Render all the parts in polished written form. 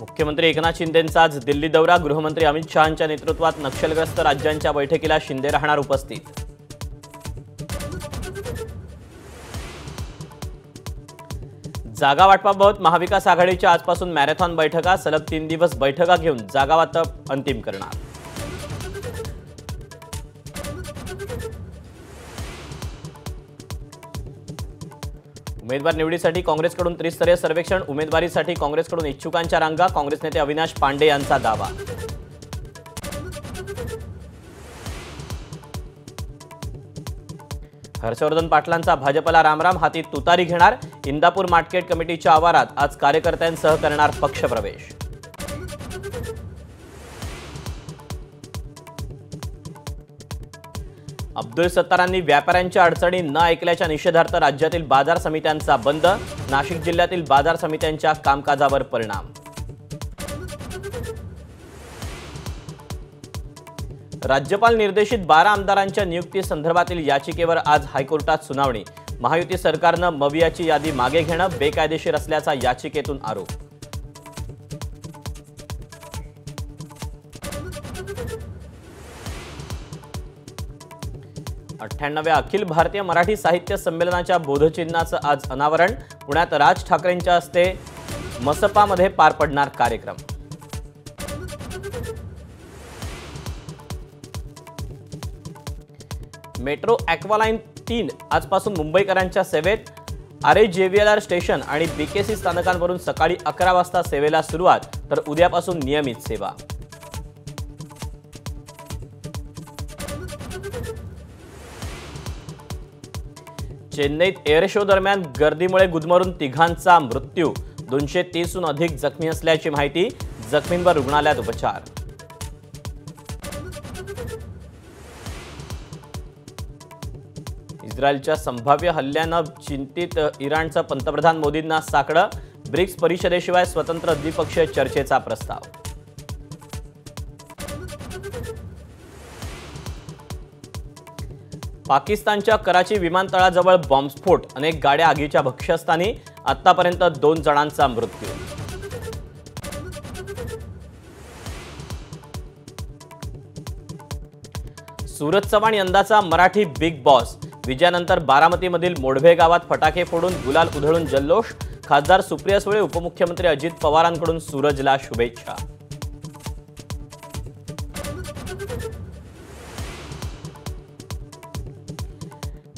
मुख्यमंत्री एकनाथ शिंदेंचा आज दिल्ली दौरा। गृहमंत्री अमित शहांच्या नेतृत्वात नक्षलग्रस्त राज्यांच्या बैठकीला शिंदे राहणार उपस्थित। जागा वाटपाबाबत महाविकास आघाडीच्या आजपासून मॅरेथॉन बैठका। सलग 3 दिवस बैठका घेऊन जागा वाटप अंतिम करणार। उमेदवार निवडीसाठी काँग्रेसकडून त्रिस्तरीय सर्वेक्षण। उमेदवारीसाठी काँग्रेसकडून इच्छुकांच्या रांगा। काँग्रेस नेते अविनाश पांडे यांचा दावा। हर्षवर्धन पाटलांचा भाजपला रामराम। हाती तुतारी घेणार। इंदापूर मार्केट कमिटीच्या आवारात आज कार्यकर्त्यांसह करणार पक्षप्रवेश। अब्दुल सत्तारांनी व्यापाऱ्यांच्या अडचणी न ऐकल्याच्या निषेधार्थ राज्यातील बाजार समित्यांचा बंद। नाशिक जिल्ह्यातील बाजार समित्यांच्या कामकाजावर परिणाम। राज्यपाल निर्देशित 12 आमदारांच्या नियुक्ती संदर्भातील याचिकेवर आज हायकोर्टात सुनावणी। महायुती सरकारनं मवियाची यादी मागे घेणं बेकायदेशीर असल्याचा याचिकेतून आरोप। अठ्ठ्याण्णव्या अखिल भारतीय मराठी साहित्य संमेलनाच्या बोधचिन्हाचं आज अनावरण। पुण्यात राज ठाकरेंच्या हस्ते मसपामध्ये पार पडणार कार्यक्रम। मेट्रो ॲक्वालाईन 3 आजपासून मुंबईकरांच्या सेवेत। RAJVLR स्टेशन आणि BKC स्थानकांवरून सकाळी 11 वाजता सेवेला सुरुवात, तर उद्यापासून नियमित सेवा। चेन्नईत एअर शो दरम्यान गर्दीमुळे गुदमरून तिघांचा मृत्यू। 230हून अधिक जखमी असल्याची माहिती। जखमींवर रुग्णालयात उपचार। इस्रायलच्या संभाव्य हल्ल्यानं चिंतित इराणचं पंतप्रधान मोदींना साकडं। ब्रिक्स परिषदेशिवाय स्वतंत्र द्विपक्षीय चर्चेचा प्रस्ताव। पाकिस्तानच्या कराची विमानतळाजवळ बॉम्बस्फोट। अनेक गाड्या आगीच्या भक्ष्यस्थानी। आतापर्यंत 2 जणांचा मृत्यू। सूरज चव्हाण यंदाचा मराठी बिग बॉस। विजयानंतर बारामतीमधील मोडभे गावात फटाके फोडून गुलाल उधळून जल्लोष। खासदार सुप्रिया सुळे, उपमुख्यमंत्री अजित पवारांकडून सूरजला शुभेच्छा।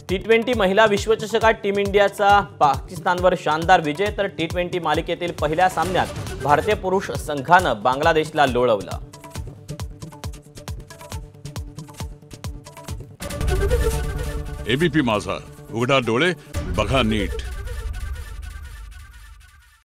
T20 महिला विश्वचषकात टीम इंडियाचा पाकिस्तानवर शानदार विजय, तर T20 मालिकेतील पहिल्या सामन्यात भारतीय पुरुष संघानं बांगलादेशला लोळवलं। ABP माझा, उघडा डोळे बघा नीट।